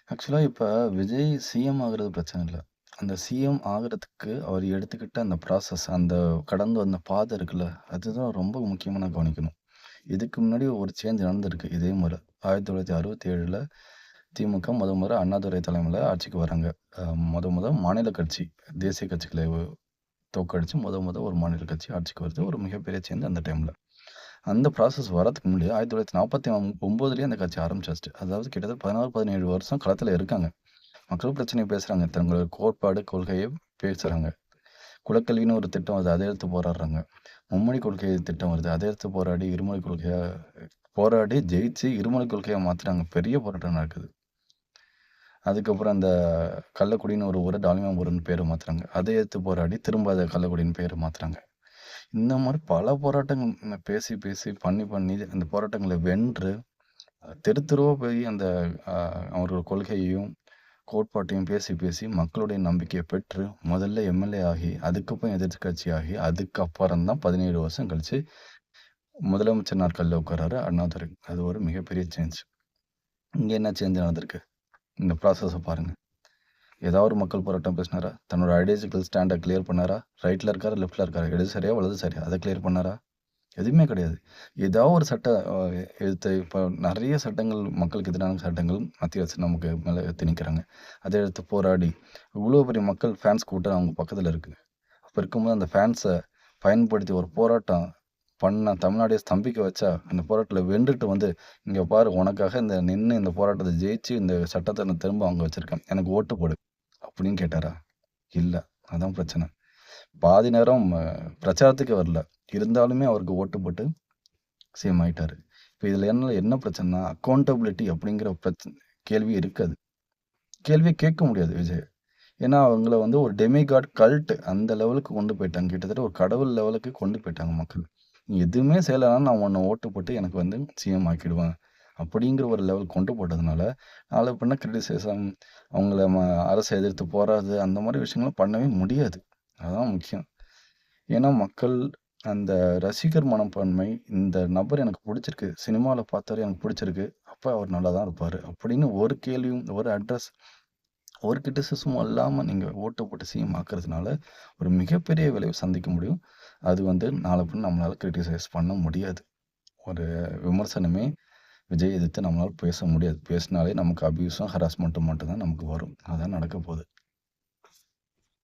ஆக்சுவலா இப்ப விஜய் சிஎம் ஆகுறது பிரச்சனை இல்ல. அந்த சிஎம் ஆகுறதுக்கு அவர் எடுத்துக்கிட்ட அந்த ப்ராசஸ், அந்த கடந்து வந்த பாதை இருக்குல்ல, அதுதான் ரொம்ப முக்கியமா நான் கவனிக்கணும். இதுக்கு முன்னாடி ஒரு சேஞ்ச் நடந்திருக்கு இதே முறை. 1967ல திமுக முத அண்ணாதுரை தலைமையில ஆட்சிக்கு வராங்க. அ மொத மாநில கட்சி, தேசிய கட்சிகளை தோற்கடிச்சு மொத ஒரு மாநில கட்சி ஆட்சிக்கு வருது. ஒரு மிகப்பெரிய சேஞ்ச் அந்த டைம்ல. அந்த ப்ராசஸ் வரதுக்கு முன்னாடி 1949லயே அந்த கட்சி ஆரம்பிச்சாச்சு. அதாவது கிட்டத்தட்ட 16, 17 வருஷம் களத்துல இருக்காங்க. மக்கள் பிரச்சனைய பேசுறாங்க. தங்களோட கோட்பாடு, கொள்கைய பேசுறாங்க. குலக்கல்வின்னு ஒரு திட்டம் வருது. அத எதிர்த்து போராடுறாங்க. மும்மொழி கொள்கை திட்டம் வருது. அத எதிர்த்து போராடி இருமொழி கொள்கையா போராடி ஜெயிச்சு இருமொழி கொள்கையா மாத்துறாங்க. பெரிய போராட்டம் நடக்குது. அதுக்கப்புறம் அந்த கள்ளக்குடின்னு ஒரு ஊர டால்மியாபுரம்னு பேர மாத்துறாங்க. அத எதிர்த்து போராடி திரும்ப அத கள்ளக்குடின்னு பேர மாத்துறாங்க. இந்த மாரி பல போராட்டங்கள் பேசி, பேசி பண்ணி அந்த போராட்டங்கள வென்று தெரு தெருவா போய் அந்த அ அவர்கள் கொள்கையையும், கோட்பாட்டையும் பேசி, பேசி மக்களுடைய நம்பிக்கைய பெற்று, முதல்ல எம்எல்ஏ ஆகி, அதுக்கப்புறம் எதிர்க்கட்சி ஆகி, அதுக்கப்புறம் தான் 17 வருஷம் கழிச்சு முதலமைச்சர் நாற்காலில உட்கார்றாரு அண்ணாதுரை. அது ஒரு மிகப்பெரிய சேஞ்ச். இங்க என்ன சேஞ்ச் நடந்திருக்கு? இந்த ப்ராசஸ பாருங்க. ஏதாவது ஒரு மக்கள் போராட்டம் பேசினாரா? தன்னோட ஐடியாலஜிக்கல் ஸ்டாண்ட கிளியர் பண்ணாரா? ரைட்ல இருக்காரா? லெஃப்ட்ல இருக்காரா? இடது சரியா? வலது சரியா? அத கிளியர் பண்ணாரா? எதுவுமே கிடையாது. ஏதாவது ஒரு சட்ட எதிர்த்து இப்ப நெறைய சட்டங்கள் மக்களுக்கு எதிரான சட்டங்கள் மத்திய அரசு நமக்கு மேல திணிக்கிறாங்க. அத எதிர்த்து போராடி, இவ்வளோ பெரிய மக்கள் ஃபேன்ஸ் கூட்டம் அவங்க பக்கத்துல இருக்கு. அப்ப இருக்கும்போது அந்த ஃபேன்ஸ பயன்படுத்தி ஒரு போராட்டம் பண்ண தமிழ்நாடே ஸ்தம்பிக்க வச்சா, அந்த போராட்டத்துல வென்றுட்டு வந்து, "இங்க பாரு உனக்காக நின்னு இந்த போராட்டத்த ஜெயிச்சு இந்த சட்டத்த நான் திரும்ப அங்க வச்சிருக்கேன். எனக்கு ஓட்டு போடு." அப்படின்னு கேட்டாரா? இல்ல. அதான் பிரச்சனை. பாதி நேரம் பிரச்சாரத்துக்கே வரல. இருந்தாலுமே அவருக்கு ஓட்டு போட்டு சிஎம் ஆயிட்டாரு. இப்ப இதுல என்ன பிரச்சனைன்னா, அக்கவுண்டபிலிட்டி அப்படிங்கிற கேள்வி இருக்காது. கேள்வியே கேட்க முடியாது விஜய. ஏன்னா, அவங்கள வந்து ஒரு டெமிகாட் கல்ட் அந்த லெவலுக்கு கொண்டு போயிட்டாங்க. கிட்டத்தட்ட ஒரு கடவுள் லெவலுக்கு கொண்டு போயிட்டாங்க மக்கள். நீ எதுவுமே செய்யலனாலும் நான் உன்ன ஓட்டு போட்டு எனக்கு வந்து சிஎம் ஆக்கிடுவேன். அப்படிங்கிற ஒரு லெவல் கொண்டு போட்டதுனால, நாள பின்ன கிரிட்டிசிசம் அவங்கள அரச எதிர்த்து போராடுறது அந்த மாரி விஷயங்கள்லாம் பண்ணவே முடியாது. அதான் முக்கியம். ஏன்னா, மக்கள் அந்த ரசிகர் மனப்பான்மை, இந்த நபர் எனக்கு புடிச்சிருக்கு. சினிமால பார்த்தாரு எனக்கு புடிச்சிருக்கு. அப்ப அவர் நல்லா தான் இருப்பாரு. அப்படின்னு ஒரு கேள்வியும், ஒரு அட்ரஸ், ஒரு கிரிட்டிசிசமும் இல்லாம நீங்க ஓட்டு போட்டு சிஎம் ஆக்குறதுனால, ஒரு மிகப்பெரிய விளைவு சந்திக்க முடியும். அது வந்து நாள பின்ன நம்மளால கிரிட்டிசைஸ் பண்ண முடியாது. ஒரு விமர்சனமே விஜய் எதிர்த்து நம்மளால பேச முடியாது. பேசினாலே நமக்கு அபியூஸும், ஹராஸ்மென்ட்டும் மட்டும் தான் நமக்கு வரும். அதான் நடக்க போகுது.